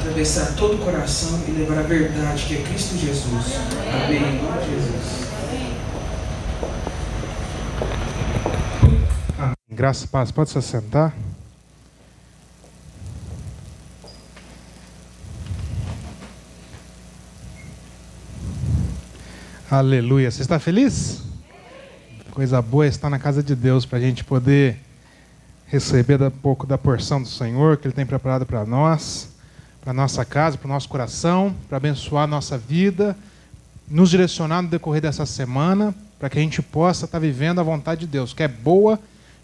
atravessar todo o coração e levar a verdade que é Cristo Jesus. Amém. Em nome de Jesus. Amém. Graças e paz. Pode se assentar. Aleluia. Você está feliz? Coisa boa é estar na casa de Deus para a gente poder receber um pouco da porção do Senhor que Ele tem preparado para nós, para a nossa casa, para o nosso coração, para abençoar a nossa vida, nos direcionar no decorrer dessa semana, para que a gente possa estar vivendo a vontade de Deus, que é boa,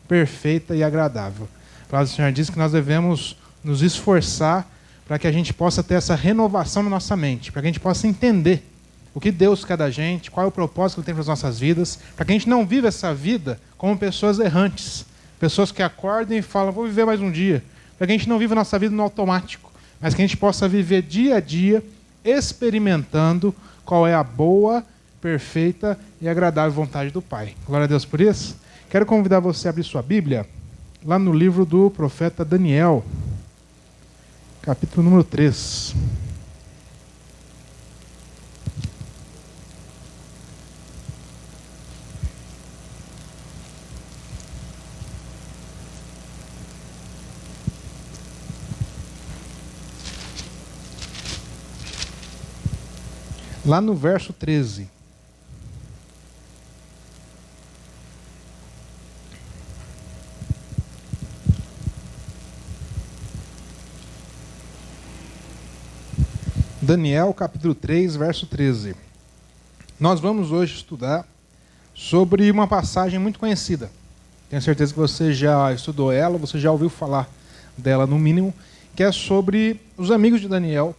perfeita e agradável. A palavra do Senhor diz que nós devemos nos esforçar para que a gente possa ter essa renovação na nossa mente, para que a gente possa entender o que Deus quer da gente, qual é o propósito que Ele tem para as nossas vidas, para que a gente não viva essa vida como pessoas errantes, pessoas que acordam e falam, vou viver mais um dia, para que a gente não viva a nossa vida no automático, mas que a gente possa viver dia a dia, experimentando qual é a boa, perfeita e agradável vontade do Pai. Glória a Deus por isso. Quero convidar você a abrir sua Bíblia, lá no livro do profeta Daniel, capítulo número 3. Lá no verso 13. Daniel, capítulo 3, verso 13. Nós vamos hoje estudar sobre uma passagem muito conhecida. Tenho certeza que você já estudou ela, você já ouviu falar dela no mínimo, que é sobre os amigos de Daniel,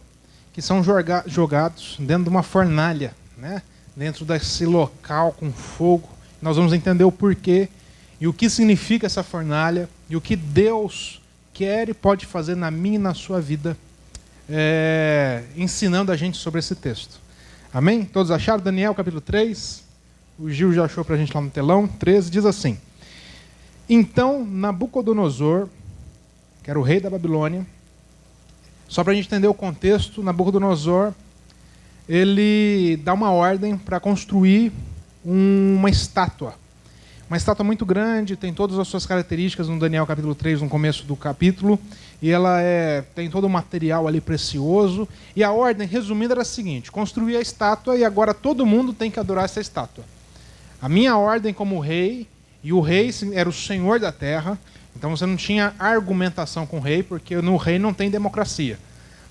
que são jogados dentro de uma fornalha, né? Dentro desse local com fogo. Nós vamos entender o porquê e o que significa essa fornalha e o que Deus quer e pode fazer na minha e na sua vida, ensinando a gente sobre esse texto. Amém? Todos acharam? Daniel, capítulo 3. O Gil já achou para a gente lá no telão. 13 diz assim: Então Nabucodonosor, que era o rei da Babilônia, só para a gente entender o contexto, Nabucodonosor, ele dá uma ordem para construir uma estátua. Uma estátua muito grande, tem todas as suas características no Daniel capítulo 3, no começo do capítulo, e ela tem todo o material ali precioso. E a ordem, resumindo, era a seguinte: construir a estátua e agora todo mundo tem que adorar essa estátua. A minha ordem como rei, e o rei era o senhor da terra, então você não tinha argumentação com o rei, porque no rei não tem democracia.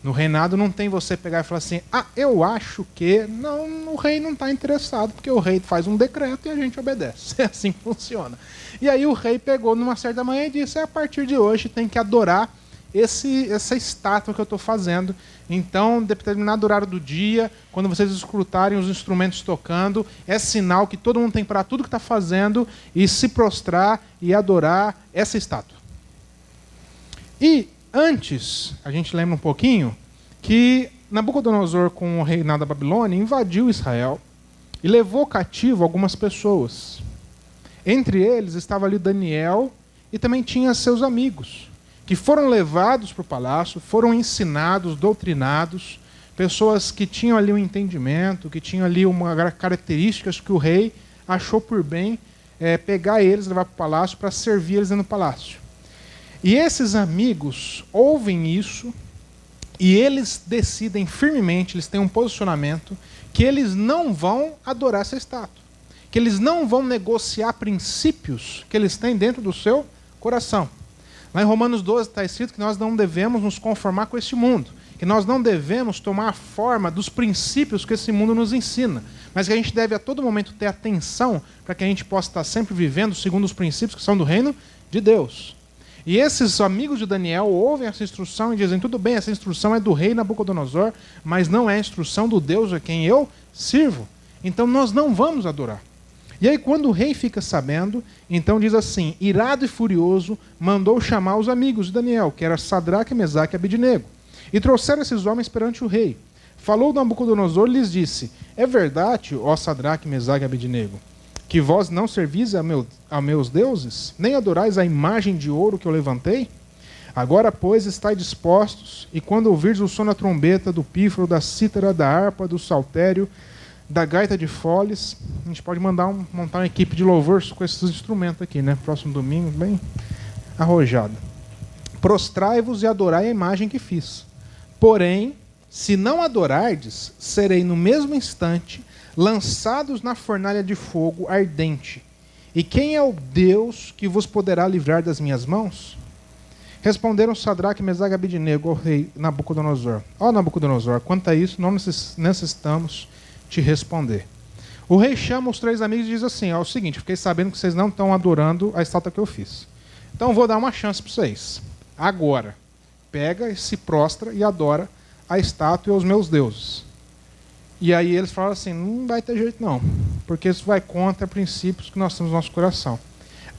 No reinado não tem você pegar e falar assim, eu acho que... Não, o rei não está interessado, porque o rei faz um decreto e a gente obedece. É assim que funciona. E aí o rei pegou numa certa manhã e disse, a partir de hoje tem que adorar essa estátua que eu estou fazendo. Então, determinado horário do dia, quando vocês escutarem os instrumentos tocando, é sinal que todo mundo tem que parar tudo que está fazendo e se prostrar e adorar essa estátua. E antes, a gente lembra um pouquinho que Nabucodonosor, com o reinado da Babilônia, invadiu Israel e levou cativo algumas pessoas. Entre eles estava ali Daniel e também tinha seus amigos, que foram levados para o palácio, foram ensinados, doutrinados, pessoas que tinham ali um entendimento, que tinham ali características que o rei achou por bem pegar eles, levar para o palácio para servir eles no palácio. E esses amigos ouvem isso e eles decidem firmemente, eles têm um posicionamento, que eles não vão adorar essa estátua, que eles não vão negociar princípios que eles têm dentro do seu coração. Lá em Romanos 12 está escrito que nós não devemos nos conformar com este mundo, que nós não devemos tomar a forma dos princípios que esse mundo nos ensina, mas que a gente deve a todo momento ter atenção para que a gente possa estar sempre vivendo segundo os princípios que são do reino de Deus. E esses amigos de Daniel ouvem essa instrução e dizem, tudo bem, essa instrução é do rei Nabucodonosor, mas não é a instrução do Deus a quem eu sirvo. Então nós não vamos adorar. E aí quando o rei fica sabendo, então diz assim, irado e furioso, mandou chamar os amigos de Daniel, que era Sadraque, Mesaque e Abednego. E trouxeram esses homens perante o rei. Falou Nabucodonosor e lhes disse, é verdade, ó Sadraque, Mesaque e Abednego, que vós não servis a meus deuses, nem adorais a imagem de ouro que eu levantei? Agora, pois, estai dispostos, e quando ouvirdes o som da trombeta, do pífaro, da cítara, da harpa, do saltério, da gaita de foles, a gente pode montar uma equipe de louvor com esses instrumentos aqui, né? Próximo domingo, bem arrojado. Prostrai-vos e adorai a imagem que fiz. Porém, se não adorardes, serei no mesmo instante lançados na fornalha de fogo ardente. E quem é o Deus que vos poderá livrar das minhas mãos? Responderam Sadraque, Mesaque e Abednego ao rei Nabucodonosor. Ó Nabucodonosor, quanto a isso, não necessitamos te responder. O rei chama os 3 amigos e diz assim: é o seguinte, fiquei sabendo que vocês não estão adorando a estátua que eu fiz. Então vou dar uma chance para vocês. Agora, pega, se prostra e adora a estátua e os meus deuses. E aí eles falam assim: não vai ter jeito não, porque isso vai contra princípios que nós temos no nosso coração.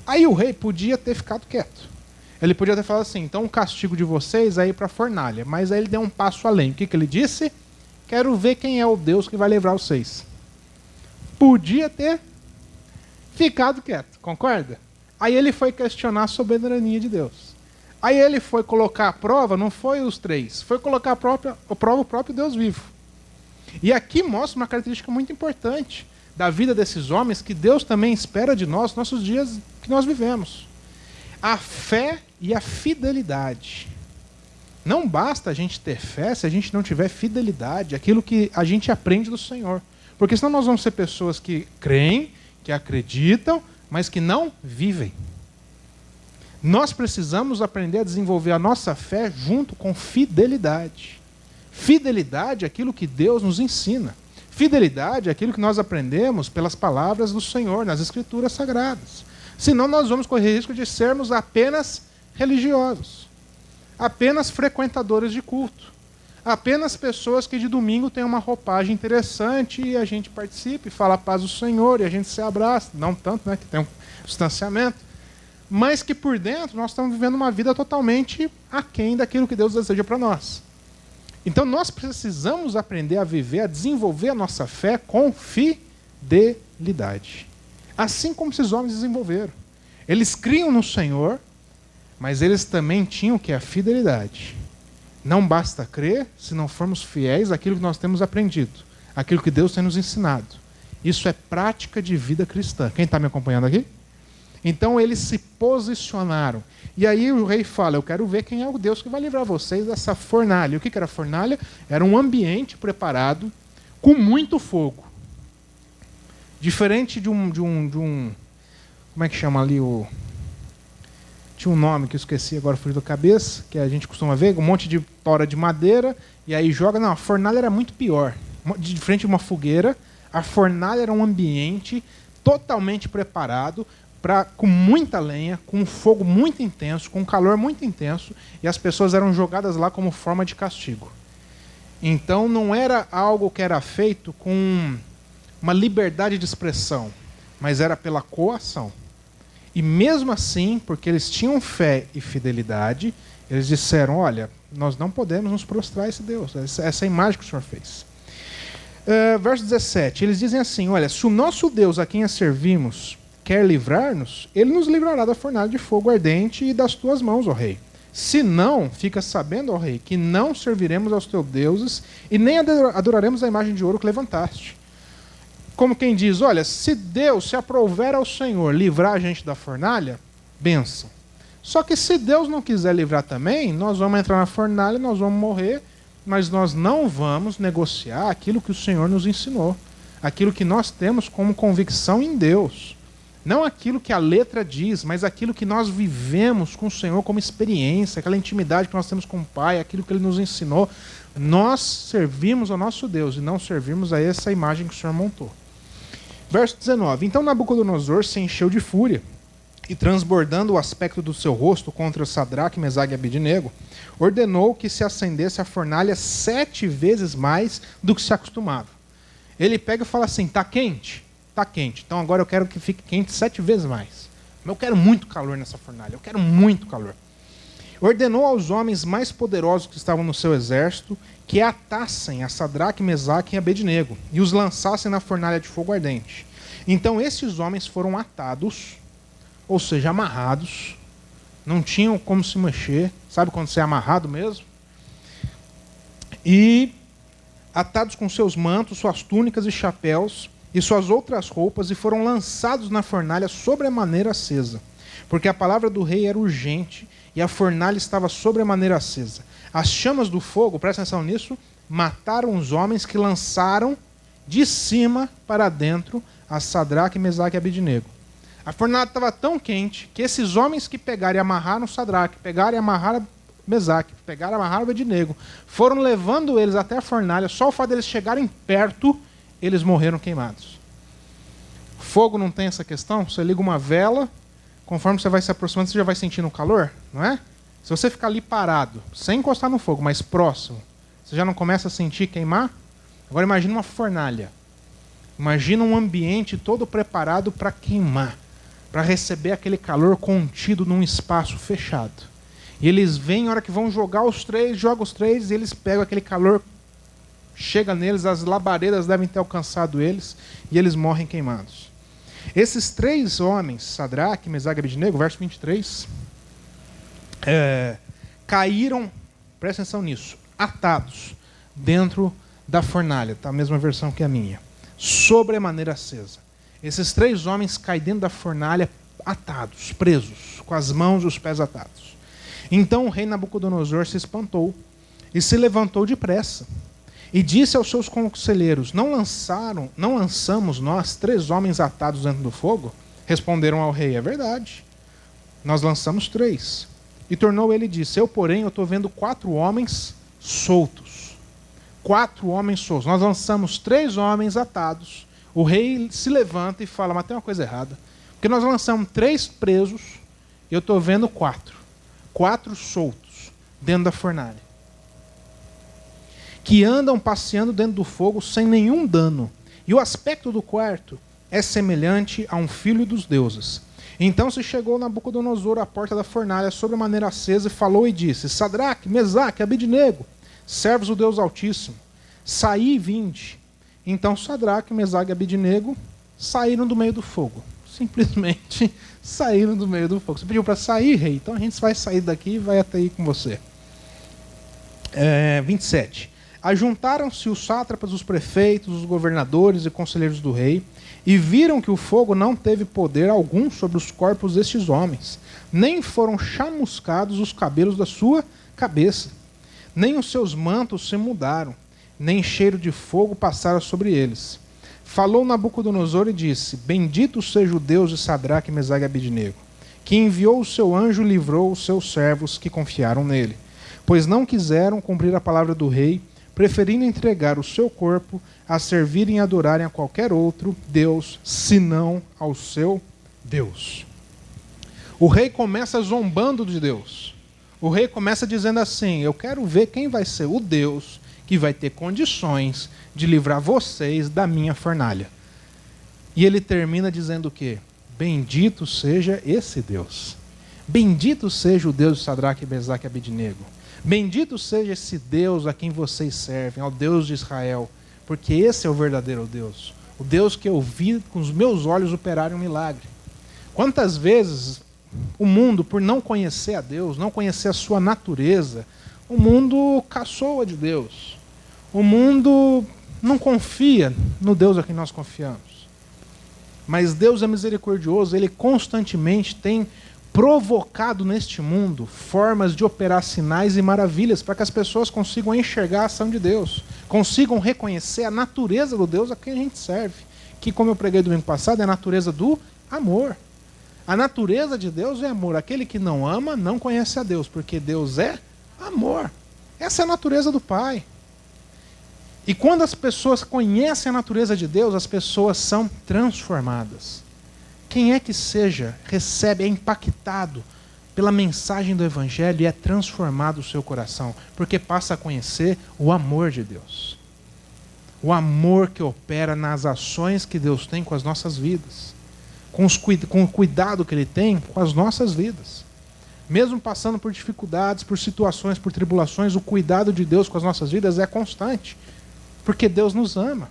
Aí o rei podia ter ficado quieto. Ele podia ter falado assim: então o castigo de vocês é ir para a fornalha. Mas aí ele deu um passo além. O que ele disse? Quero ver quem é o Deus que vai livrar vocês. Podia ter ficado quieto, concorda? Aí ele foi questionar a soberania de Deus. Aí ele foi colocar à prova, não foi os 3, foi colocar à prova o próprio Deus vivo. E aqui mostra uma característica muito importante da vida desses homens, que Deus também espera de nós, nossos dias que nós vivemos. A fé e a fidelidade. Não basta a gente ter fé se a gente não tiver fidelidade, aquilo que a gente aprende do Senhor. Porque senão nós vamos ser pessoas que creem, que acreditam, mas que não vivem. Nós precisamos aprender a desenvolver a nossa fé junto com fidelidade. Fidelidade é aquilo que Deus nos ensina. Fidelidade é aquilo que nós aprendemos pelas palavras do Senhor, nas Escrituras Sagradas. Senão nós vamos correr risco de sermos apenas religiosos, apenas frequentadores de culto, apenas pessoas que de domingo têm uma roupagem interessante e a gente participa e fala a paz do Senhor e a gente se abraça, não tanto, né, que tem um distanciamento, mas que por dentro nós estamos vivendo uma vida totalmente aquém daquilo que Deus deseja para nós. Então nós precisamos aprender a viver, a desenvolver a nossa fé com fidelidade. Assim como esses homens desenvolveram. Eles criam no Senhor, mas eles também tinham que a fidelidade. Não basta crer se não formos fiéis àquilo que nós temos aprendido, àquilo que Deus tem nos ensinado. Isso é prática de vida cristã. Quem está me acompanhando aqui? Então eles se posicionaram. E aí o rei fala: eu quero ver quem é o Deus que vai livrar vocês dessa fornalha. O que era a fornalha? Era um ambiente preparado com muito fogo. Diferente de um como é que chama ali o... Tinha um nome que eu esqueci agora, fugiu da cabeça, que a gente costuma ver, um monte de tora de madeira, e aí joga... Não, a fornalha era muito pior. De frente de uma fogueira, a fornalha era um ambiente totalmente preparado, com muita lenha, com um fogo muito intenso, com um calor muito intenso, e as pessoas eram jogadas lá como forma de castigo. Então não era algo que era feito com uma liberdade de expressão, mas era pela coação. E mesmo assim, porque eles tinham fé e fidelidade, eles disseram: olha, nós não podemos nos prostrar a esse Deus, essa imagem que o Senhor fez. Verso 17, eles dizem assim: olha, se o nosso Deus a quem a servimos quer livrar-nos, ele nos livrará da fornalha de fogo ardente e das tuas mãos, ó rei. Se não, fica sabendo, ó rei, que não serviremos aos teus deuses e nem adoraremos a imagem de ouro que levantaste. Como quem diz: olha, se Deus se aprouver ao Senhor livrar a gente da fornalha, bênção. Só que se Deus não quiser livrar também, nós vamos entrar na fornalha, nós vamos morrer, mas nós não vamos negociar aquilo que o Senhor nos ensinou, aquilo que nós temos como convicção em Deus. Não aquilo que a letra diz, mas aquilo que nós vivemos com o Senhor como experiência, aquela intimidade que nós temos com o Pai, aquilo que Ele nos ensinou. Nós servimos ao nosso Deus e não servimos a essa imagem que o Senhor montou. Verso 19. Então Nabucodonosor se encheu de fúria e, transbordando o aspecto do seu rosto contra Sadraque, Mesaque e Abednego, ordenou que se acendesse a fornalha 7 vezes mais do que se acostumava. Ele pega e fala assim: está quente? Está quente. Então agora eu quero que fique quente 7 vezes mais. Eu quero muito calor nessa fornalha. Eu quero muito calor. Ordenou aos homens mais poderosos que estavam no seu exército que atassem a Sadraque, Mesaque e Abednego e os lançassem na fornalha de fogo ardente. Então esses homens foram atados, ou seja, amarrados, não tinham como se mexer, sabe quando você é amarrado mesmo? E atados com seus mantos, suas túnicas e chapéus, e suas outras roupas, e foram lançados na fornalha sobremaneira acesa. Porque a palavra do rei era urgente, e a fornalha estava sobremaneira acesa. As chamas do fogo, presta atenção nisso, mataram os homens que lançaram de cima para dentro a Sadraque, Mesaque e Abednego. A fornalha estava tão quente que esses homens que pegaram e amarraram Sadraque, pegaram e amarraram Mesaque, pegaram e amarraram Abednego, foram levando eles até a fornalha, só o fato deles chegarem perto, eles morreram queimados. Fogo não tem essa questão? Você liga uma vela, conforme você vai se aproximando, você já vai sentindo o calor, não é? Se você ficar ali parado, sem encostar no fogo, mas próximo, você já não começa a sentir queimar? Agora imagina uma fornalha. Imagina um ambiente todo preparado para queimar, para receber aquele calor contido num espaço fechado. E eles vêm, na hora que vão jogar os três, jogam os três, e eles pegam aquele calor, chega neles, as labaredas devem ter alcançado eles, e eles morrem queimados. Esses três homens, Sadraque, Mesaque e Abednego, verso 23, caíram, presta atenção nisso, atados dentro da fornalha, tá? A mesma versão que a minha, sobremaneira acesa. Esses três homens caem dentro da fornalha atados, presos, com as mãos e os pés atados. Então o rei Nabucodonosor se espantou e se levantou depressa e disse aos seus conselheiros: não lançamos nós três homens atados dentro do fogo? Responderam ao rei: é verdade, nós lançamos três. E tornou ele e disse: eu, porém, eu estou vendo 4 homens soltos. 4 homens soltos. Nós lançamos 3 homens atados. O rei se levanta e fala: mas tem uma coisa errada. Porque nós lançamos 3 presos e eu estou vendo 4. 4 soltos dentro da fornalha, que andam passeando dentro do fogo sem nenhum dano. E o aspecto do quarto é semelhante a um filho dos deuses. Então se chegou Nabucodonosor à porta da fornalha sobremaneira acesa e falou e disse: Sadraque, Mesaque, Abednego, servos do Deus Altíssimo, saí e vinde. Então Sadraque, Mesaque e Abednego saíram do meio do fogo. Simplesmente saíram do meio do fogo. Você pediu para sair, rei? Então a gente vai sair daqui e vai até aí com você. 27. Ajuntaram-se os sátrapas, os prefeitos, os governadores e conselheiros do rei, e viram que o fogo não teve poder algum sobre os corpos destes homens, nem foram chamuscados os cabelos da sua cabeça, nem os seus mantos se mudaram, nem cheiro de fogo passara sobre eles. Falou Nabucodonosor e disse: bendito seja o Deus de Sadraque, Mesaque e Abednego, que enviou o seu anjo e livrou os seus servos que confiaram nele, pois não quiseram cumprir a palavra do rei, preferindo entregar o seu corpo a servirem e adorarem a qualquer outro Deus, senão ao seu Deus. O rei começa zombando de Deus. O rei começa dizendo assim: eu quero ver quem vai ser o Deus que vai ter condições de livrar vocês da minha fornalha. E ele termina dizendo o quê? Bendito seja esse Deus. Bendito seja o Deus de Sadraque, Mesaque e Abednego. Bendito seja esse Deus a quem vocês servem, ao Deus de Israel, porque esse é o verdadeiro Deus. O Deus que eu vi com os meus olhos operar um milagre. Quantas vezes o mundo, por não conhecer a Deus, não conhecer a sua natureza, o mundo caçoa de Deus. O mundo não confia no Deus a quem nós confiamos. Mas Deus é misericordioso, Ele constantemente tem provocado neste mundo formas de operar sinais e maravilhas para que as pessoas consigam enxergar a ação de Deus, consigam reconhecer a natureza do Deus a quem a gente serve, que, como eu preguei domingo passado, é a natureza do amor. A natureza de Deus é amor. Aquele que não ama não conhece a Deus, porque Deus é amor. Essa é a natureza do Pai. E quando as pessoas conhecem a natureza de Deus, as pessoas são transformadas. Quem é que seja, recebe, é impactado pela mensagem do Evangelho e é transformado o seu coração, porque passa a conhecer o amor de Deus. O amor que opera nas ações que Deus tem com as nossas vidas, com o cuidado que Ele tem com as nossas vidas. Mesmo passando por dificuldades, por situações, por tribulações, o cuidado de Deus com as nossas vidas é constante, porque Deus nos ama.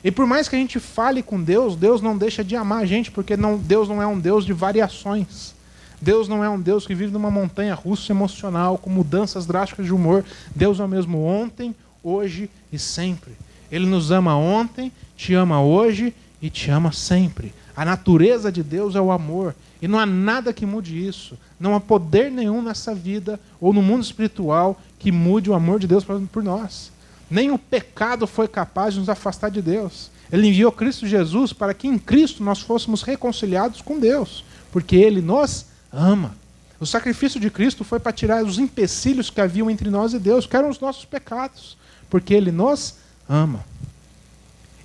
E por mais que a gente fale com Deus, Deus não deixa de amar a gente, porque Deus não é um Deus de variações. Deus não é um Deus que vive numa montanha russa emocional, com mudanças drásticas de humor. Deus é o mesmo ontem, hoje e sempre. Ele nos ama ontem, te ama hoje e te ama sempre. A natureza de Deus é o amor. E não há nada que mude isso. Não há poder nenhum nessa vida ou no mundo espiritual que mude o amor de Deus por nós. Nem o pecado foi capaz de nos afastar de Deus. Ele enviou Cristo Jesus para que em Cristo nós fôssemos reconciliados com Deus, porque Ele nos ama. O sacrifício de Cristo foi para tirar os empecilhos que haviam entre nós e Deus, que eram os nossos pecados, porque Ele nos ama.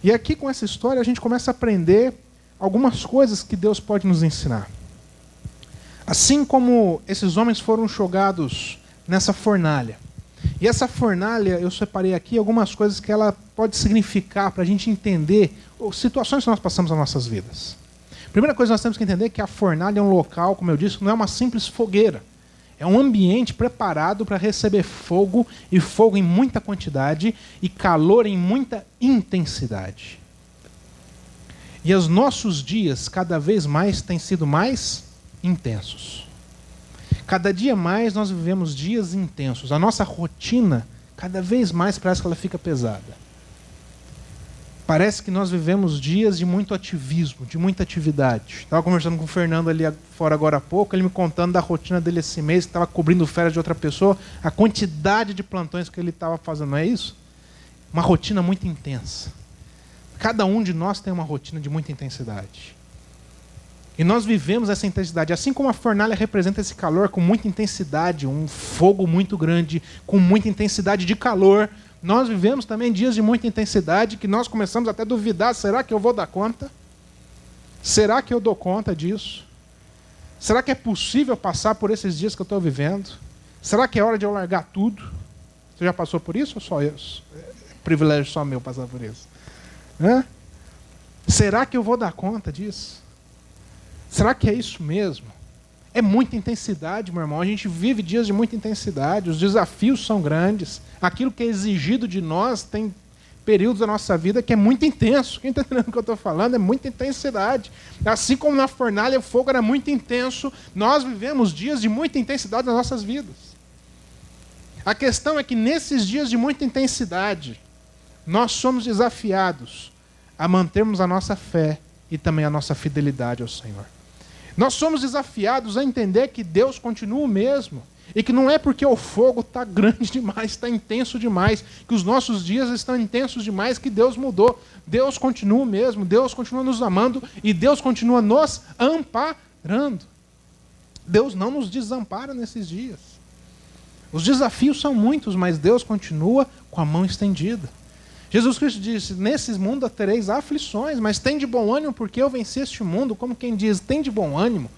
E aqui com essa história a gente começa a aprender algumas coisas que Deus pode nos ensinar. Assim como esses homens foram jogados nessa fornalha, e essa fornalha, eu separei aqui algumas coisas que ela pode significar para a gente entender situações que nós passamos nas nossas vidas. Primeira coisa que nós temos que entender é que a fornalha é um local, como eu disse, não é uma simples fogueira. É um ambiente preparado para receber fogo, e fogo em muita quantidade, e calor em muita intensidade. E os nossos dias, cada vez mais, têm sido mais intensos. Cada dia mais nós vivemos dias intensos. A nossa rotina, cada vez mais, parece que ela fica pesada. Parece que nós vivemos dias de muito ativismo, de muita atividade. Estava conversando com o Fernando ali fora agora há pouco, ele me contando da rotina dele esse mês, que estava cobrindo férias de outra pessoa, a quantidade de plantões que ele estava fazendo, não é isso? Uma rotina muito intensa. Cada um de nós tem uma rotina de muita intensidade. E nós vivemos essa intensidade. Assim como a fornalha representa esse calor com muita intensidade, um fogo muito grande, com muita intensidade de calor, nós vivemos também dias de muita intensidade que nós começamos até a duvidar, será que eu vou dar conta? Será que eu dou conta disso? Será que é possível passar por esses dias que eu estou vivendo? Será que é hora de eu largar tudo? Você já passou por isso ou só eu? É privilégio só meu passar por isso. Será que eu vou dar conta disso? Será que é isso mesmo? É muita intensidade, meu irmão. A gente vive dias de muita intensidade. Os desafios são grandes. Aquilo que é exigido de nós tem períodos da nossa vida que é muito intenso. Quem está entendendo o que eu estou falando? É muita intensidade. Assim como na fornalha o fogo era muito intenso, nós vivemos dias de muita intensidade nas nossas vidas. A questão é que nesses dias de muita intensidade, nós somos desafiados a mantermos a nossa fé e também a nossa fidelidade ao Senhor. Nós somos desafiados a entender que Deus continua o mesmo e que não é porque o fogo está grande demais, está intenso demais, que os nossos dias estão intensos demais, que Deus mudou. Deus continua o mesmo, Deus continua nos amando e Deus continua nos amparando. Deus não nos desampara nesses dias. Os desafios são muitos, mas Deus continua com a mão estendida. Jesus Cristo disse, nesse mundo tereis aflições, mas tem de bom ânimo porque eu venci este mundo. Como quem diz, tem de bom ânimo.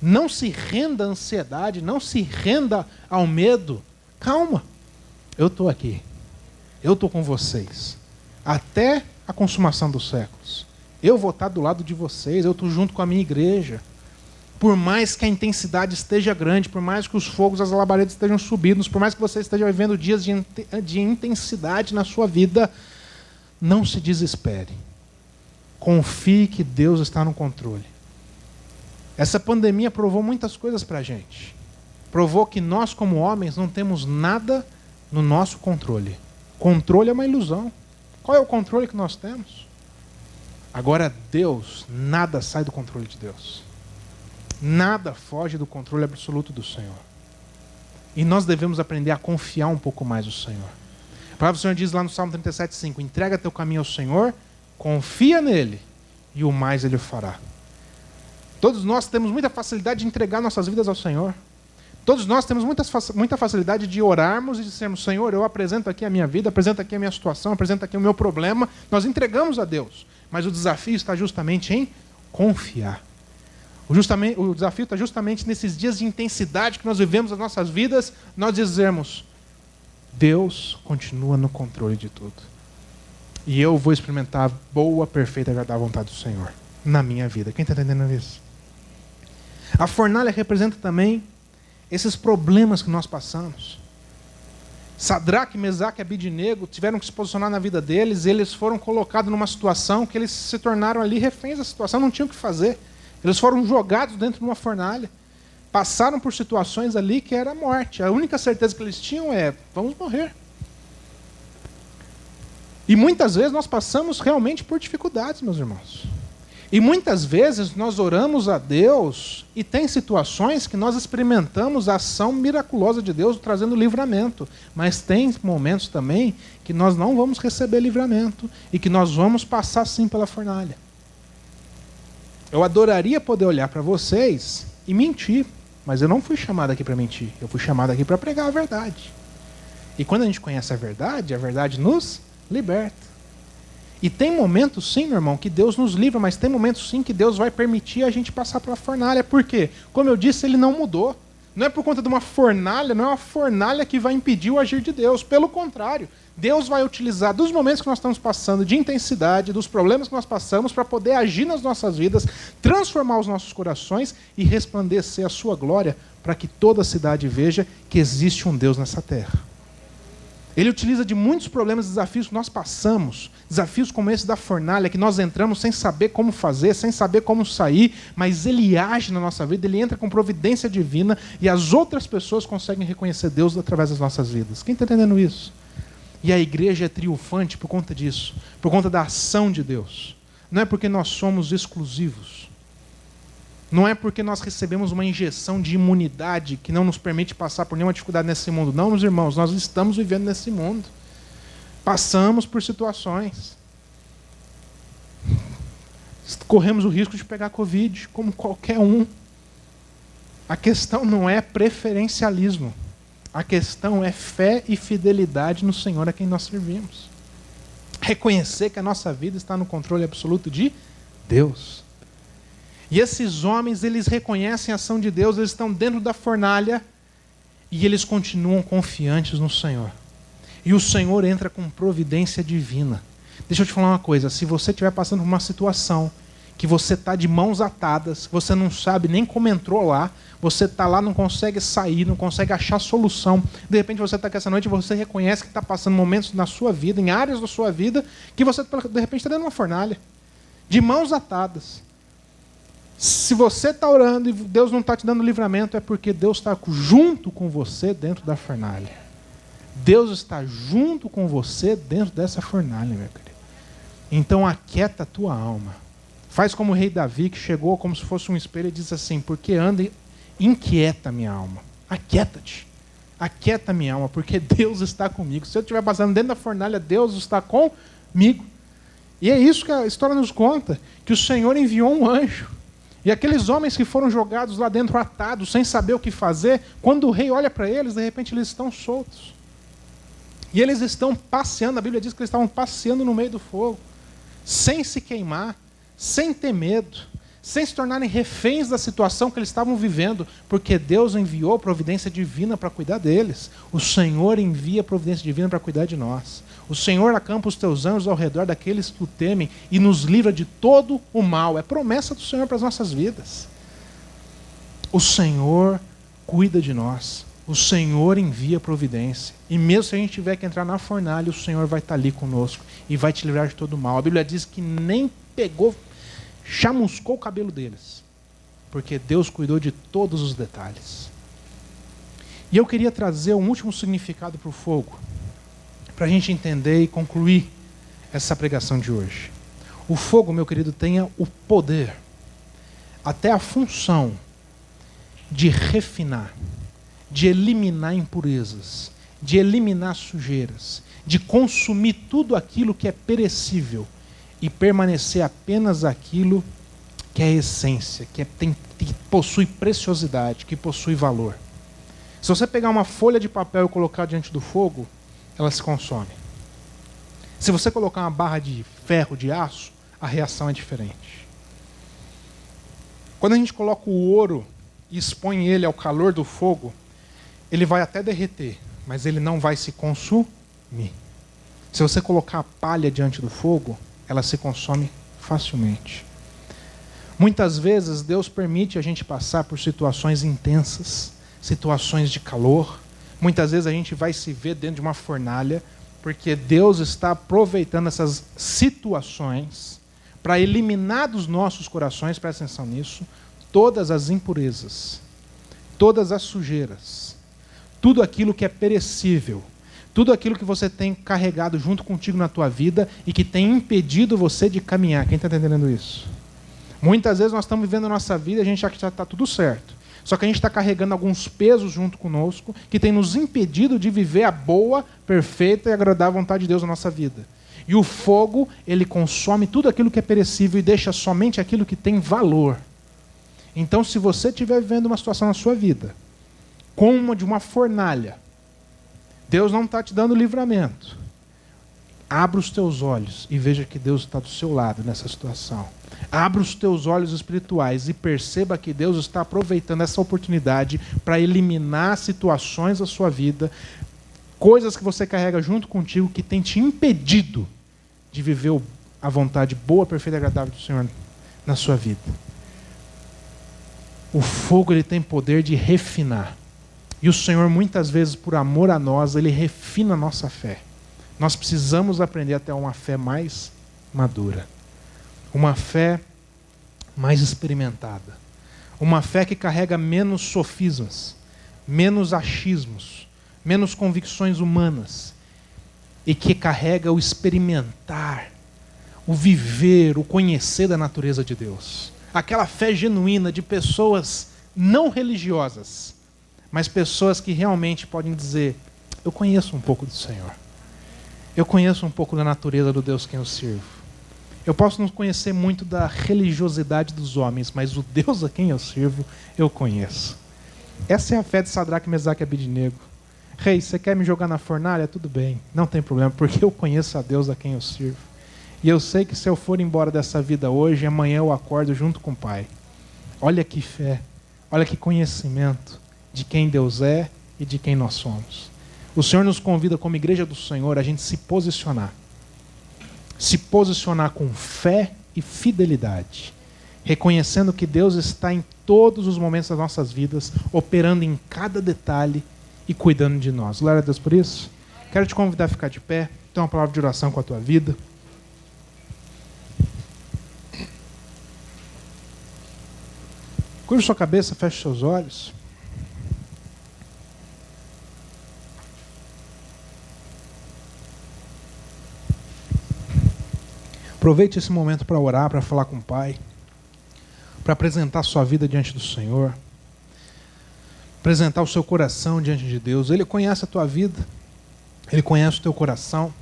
Não se renda à ansiedade, não se renda ao medo. Calma, eu estou aqui. Eu estou com vocês. Até a consumação dos séculos. Eu vou estar do lado de vocês, eu estou junto com a minha igreja. Por mais que a intensidade esteja grande, por mais que os fogos, as labaredas estejam subindo, por mais que você esteja vivendo dias de intensidade na sua vida, não se desespere. Confie que Deus está no controle. Essa pandemia provou muitas coisas para a gente. Provou que nós, como homens, não temos nada no nosso controle. Controle é uma ilusão. Qual é o controle que nós temos? Agora, Deus, nada sai do controle de Deus. Nada foge do controle absoluto do Senhor. E nós devemos aprender a confiar um pouco mais no Senhor. A palavra do Senhor diz lá no Salmo 37:5, entrega teu caminho ao Senhor, confia nele, e o mais ele fará. Todos nós temos muita facilidade de entregar nossas vidas ao Senhor. Todos nós temos muita facilidade de orarmos e dissermos, Senhor, eu apresento aqui a minha vida, apresento aqui a minha situação, apresento aqui o meu problema. Nós entregamos a Deus. Mas o desafio está justamente em confiar. O desafio está justamente nesses dias de intensidade que nós vivemos nas nossas vidas, nós dizermos, Deus continua no controle de tudo. E eu vou experimentar a boa, perfeita e agradável vontade do Senhor na minha vida. Quem está entendendo isso? A fornalha representa também esses problemas que nós passamos. Sadraque, Mesaque e Abidnego tiveram que se posicionar na vida deles, e eles foram colocados numa situação que eles se tornaram ali reféns da situação, não tinham o que fazer. Eles foram jogados dentro de uma fornalha. passaram por situações ali que era a morte. A única certeza que eles tinham é: vamos morrer. E muitas vezes nós passamos realmente por dificuldades, meus irmãos. E muitas vezes nós oramos a Deus e tem situações que nós experimentamos a ação miraculosa de Deus trazendo livramento. Mas tem momentos também que nós não vamos receber livramento e que nós vamos passar sim pela fornalha. Eu adoraria poder olhar para vocês e mentir, mas eu não fui chamado aqui para mentir. Eu fui chamado aqui para pregar a verdade. E quando a gente conhece a verdade nos liberta. E tem momentos sim, meu irmão, que Deus nos livra, mas tem momentos sim que Deus vai permitir a gente passar pela fornalha. Por quê? Como eu disse, ele não mudou. Não é por conta de uma fornalha, não é uma fornalha que vai impedir o agir de Deus. Pelo contrário, Deus vai utilizar dos momentos que nós estamos passando de intensidade, dos problemas que nós passamos, para poder agir nas nossas vidas, transformar os nossos corações e resplandecer a sua glória, para que toda a cidade veja que existe um Deus nessa terra. Ele utiliza de muitos problemas e desafios que nós passamos, desafios como esse da fornalha, que nós entramos sem saber como fazer, sem saber como sair, mas ele age na nossa vida, ele entra com providência divina e as outras pessoas conseguem reconhecer Deus através das nossas vidas. Quem está entendendo isso? E a igreja é triunfante por conta disso, por conta da ação de Deus. Não é porque nós somos exclusivos. Não é porque nós recebemos uma injeção de imunidade que não nos permite passar por nenhuma dificuldade nesse mundo. Não, meus irmãos, nós estamos vivendo nesse mundo. Passamos por situações. Corremos o risco de pegar Covid, como qualquer um. A questão não é preferencialismo. A questão é fé e fidelidade no Senhor a quem nós servimos. Reconhecer que a nossa vida está no controle absoluto de Deus. E esses homens, eles reconhecem a ação de Deus, eles estão dentro da fornalha e eles continuam confiantes no Senhor. E o Senhor entra com providência divina. Deixa eu te falar uma coisa, se você estiver passando por uma situação que você está de mãos atadas, você não sabe nem como entrou lá, você está lá, não consegue sair, não consegue achar solução, de repente você está aqui essa noite e você reconhece que está passando momentos na sua vida, em áreas da sua vida, que você de repente está dentro de uma fornalha, de mãos atadas. Se você está orando e Deus não está te dando livramento, é porque Deus está junto com você dentro da fornalha. Deus está junto com você dentro dessa fornalha, meu querido. Então aquieta a tua alma. Faz como o rei Davi, que chegou como se fosse um espelho e disse assim: porque anda inquieta minha alma. Aquieta-te. Aquieta minha alma, porque Deus está comigo. Se eu estiver passando dentro da fornalha, Deus está comigo. E é isso que a história nos conta, que o Senhor enviou um anjo. E aqueles homens que foram jogados lá dentro atados, sem saber o que fazer, quando o rei olha para eles, de repente eles estão soltos. E eles estão passeando, a Bíblia diz que eles estavam passeando no meio do fogo, sem se queimar, sem ter medo, sem se tornarem reféns da situação que eles estavam vivendo, porque Deus enviou providência divina para cuidar deles. O Senhor envia providência divina para cuidar de nós. O Senhor acampa os teus anjos ao redor daqueles que o temem e nos livra de todo o mal. É promessa do Senhor para as nossas vidas. O Senhor cuida de nós. O Senhor envia providência. E mesmo se a gente tiver que entrar na fornalha, o Senhor vai estar ali conosco e vai te livrar de todo o mal. A Bíblia diz que nem chamuscou o cabelo deles, porque Deus cuidou de todos os detalhes. E eu queria trazer um último significado para o fogo, para a gente entender e concluir essa pregação de hoje. O fogo, meu querido, tem o poder, até a função de refinar, de eliminar impurezas, de eliminar sujeiras, de consumir tudo aquilo que é perecível e permanecer apenas aquilo que é a essência, que possui preciosidade, que possui valor. Se você pegar uma folha de papel e colocar diante do fogo, ela se consome. Se você colocar uma barra de ferro, de aço, a reação é diferente. Quando a gente coloca o ouro e expõe ele ao calor do fogo, ele vai até derreter, mas ele não vai se consumir. Se você colocar a palha diante do fogo, ela se consome facilmente. Muitas vezes Deus permite a gente passar por situações intensas, situações de calor. Muitas vezes a gente vai se ver dentro de uma fornalha, porque Deus está aproveitando essas situações para eliminar dos nossos corações, presta atenção nisso, todas as impurezas, todas as sujeiras, tudo aquilo que é perecível, tudo aquilo que você tem carregado junto contigo na tua vida e que tem impedido você de caminhar. Quem está entendendo isso? Muitas vezes nós estamos vivendo a nossa vida e a gente acha que já está tudo certo. Só que a gente está carregando alguns pesos junto conosco que tem nos impedido de viver a boa, perfeita e agradável vontade de Deus na nossa vida. E o fogo, ele consome tudo aquilo que é perecível e deixa somente aquilo que tem valor. Então, se você estiver vivendo uma situação na sua vida, como uma de uma fornalha, Deus não está te dando livramento. Abra os teus olhos e veja que Deus está do seu lado nessa situação. Abra os teus olhos espirituais e perceba que Deus está aproveitando essa oportunidade para eliminar situações da sua vida, coisas que você carrega junto contigo que tem te impedido de viver a vontade boa, perfeita e agradável do Senhor na sua vida. O fogo, ele tem poder de refinar. E o Senhor, muitas vezes, por amor a nós, ele refina a nossa fé. Nós precisamos aprender a ter uma fé mais madura. Uma fé mais experimentada. Uma fé que carrega menos sofismas, menos achismos, menos convicções humanas. E que carrega o experimentar, o viver, o conhecer da natureza de Deus. Aquela fé genuína de pessoas não religiosas, mas pessoas que realmente podem dizer: eu conheço um pouco do Senhor. Eu conheço um pouco da natureza do Deus quem eu sirvo. Eu posso não conhecer muito da religiosidade dos homens, mas o Deus a quem eu sirvo, eu conheço. Essa é a fé de Sadraque, Mesaque e Abednego. Rei, você quer me jogar na fornalha? Tudo bem, não tem problema, porque eu conheço a Deus a quem eu sirvo. E eu sei que se eu for embora dessa vida hoje, amanhã eu acordo junto com o Pai. Olha que fé, olha que conhecimento de quem Deus é e de quem nós somos. O Senhor nos convida como igreja do Senhor a gente se posicionar. Se posicionar com fé e fidelidade. Reconhecendo que Deus está em todos os momentos das nossas vidas, operando em cada detalhe e cuidando de nós. Glória a Deus por isso. Quero te convidar a ficar de pé, ter uma palavra de oração com a tua vida. Curva sua cabeça, feche seus olhos. Aproveite esse momento para orar, para falar com o Pai, para apresentar a sua vida diante do Senhor, apresentar o seu coração diante de Deus. Ele conhece a tua vida, Ele conhece o teu coração.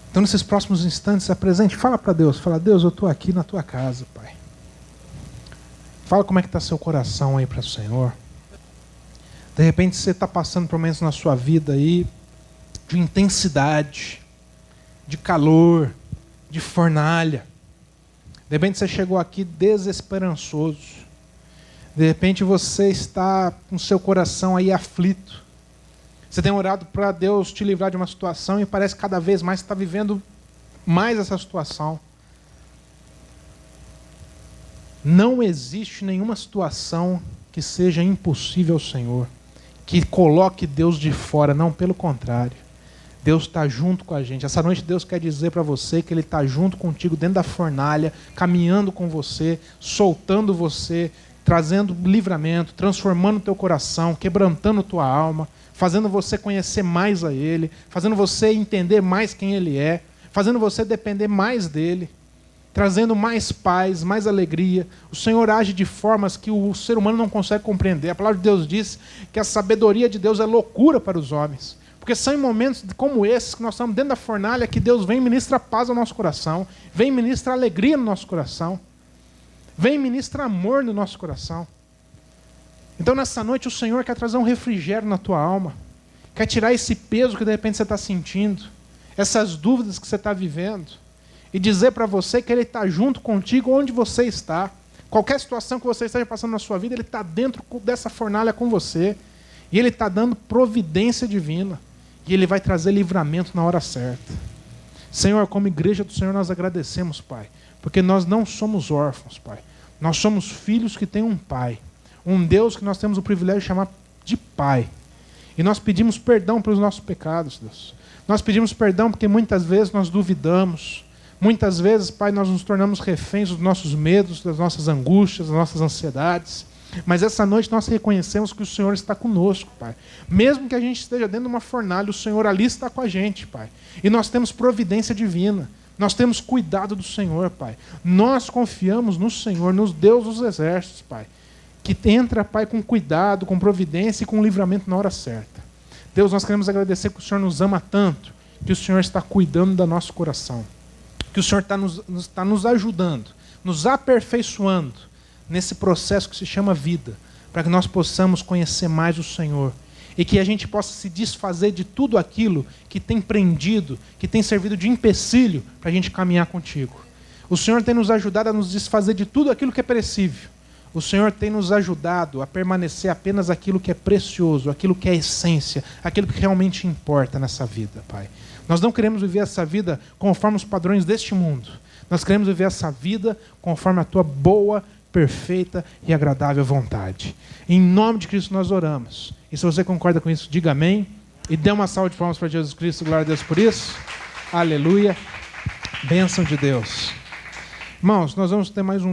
Então, nesses próximos instantes, apresente, fala para Deus, fala: Deus, eu estou aqui na tua casa, Pai. Fala como é que está seu coração aí para o Senhor. De repente você está passando por momentos na sua vida aí de intensidade, de calor, de fornalha. De repente você chegou aqui desesperançoso. De repente você está com seu coração aí aflito. Você tem orado para Deus te livrar de uma situação e parece que cada vez mais você está vivendo mais essa situação. Não existe nenhuma situação que seja impossível ao Senhor, que coloque Deus de fora. Não, pelo contrário. Deus está junto com a gente. Essa noite Deus quer dizer para você que Ele está junto contigo dentro da fornalha, caminhando com você, soltando você, trazendo livramento, transformando o teu coração, quebrantando tua alma, fazendo você conhecer mais a Ele, fazendo você entender mais quem Ele é, fazendo você depender mais dEle, trazendo mais paz, mais alegria. O Senhor age de formas que o ser humano não consegue compreender. A palavra de Deus diz que a sabedoria de Deus é loucura para os homens. Porque são em momentos como esses que nós estamos dentro da fornalha que Deus vem e ministra paz ao nosso coração, vem e ministra alegria no nosso coração, vem e ministra amor no nosso coração. Então nessa noite o Senhor quer trazer um refrigério na tua alma, quer tirar esse peso que de repente você está sentindo, essas dúvidas que você está vivendo, e dizer para você que Ele está junto contigo onde você está. Qualquer situação que você esteja passando na sua vida, Ele está dentro dessa fornalha com você, e Ele está dando providência divina. E Ele vai trazer livramento na hora certa. Senhor, como igreja do Senhor, nós agradecemos, Pai. Porque nós não somos órfãos, Pai. Nós somos filhos que têm um Pai. Um Deus que nós temos o privilégio de chamar de Pai. E nós pedimos perdão pelos nossos pecados, Deus. Nós pedimos perdão porque muitas vezes nós duvidamos. Muitas vezes, Pai, nós nos tornamos reféns dos nossos medos, das nossas angústias, das nossas ansiedades. Mas essa noite nós reconhecemos que o Senhor está conosco, Pai. Mesmo que a gente esteja dentro de uma fornalha, o Senhor ali está com a gente, Pai. E nós temos providência divina. Nós temos cuidado do Senhor, Pai. Nós confiamos no Senhor, no Deus dos exércitos, Pai. Que entra, Pai, com cuidado, com providência e com livramento na hora certa. Deus, nós queremos agradecer que o Senhor nos ama tanto, que o Senhor está cuidando do nosso coração. Que o Senhor está nos ajudando, nos aperfeiçoando nesse processo que se chama vida, para que nós possamos conhecer mais o Senhor e que a gente possa se desfazer de tudo aquilo que tem prendido, que tem servido de empecilho para a gente caminhar contigo. O Senhor tem nos ajudado a nos desfazer de tudo aquilo que é perecível. O Senhor tem nos ajudado a permanecer apenas aquilo que é precioso, aquilo que é essência, aquilo que realmente importa nessa vida, Pai. Nós não queremos viver essa vida conforme os padrões deste mundo. Nós queremos viver essa vida conforme a Tua boa, perfeita e agradável vontade. Em nome de Cristo nós oramos. E se você concorda com isso, diga amém. E dê uma salva de palmas para Jesus Cristo. Glória a Deus por isso. Aleluia. Bênção de Deus. Irmãos, nós vamos ter mais um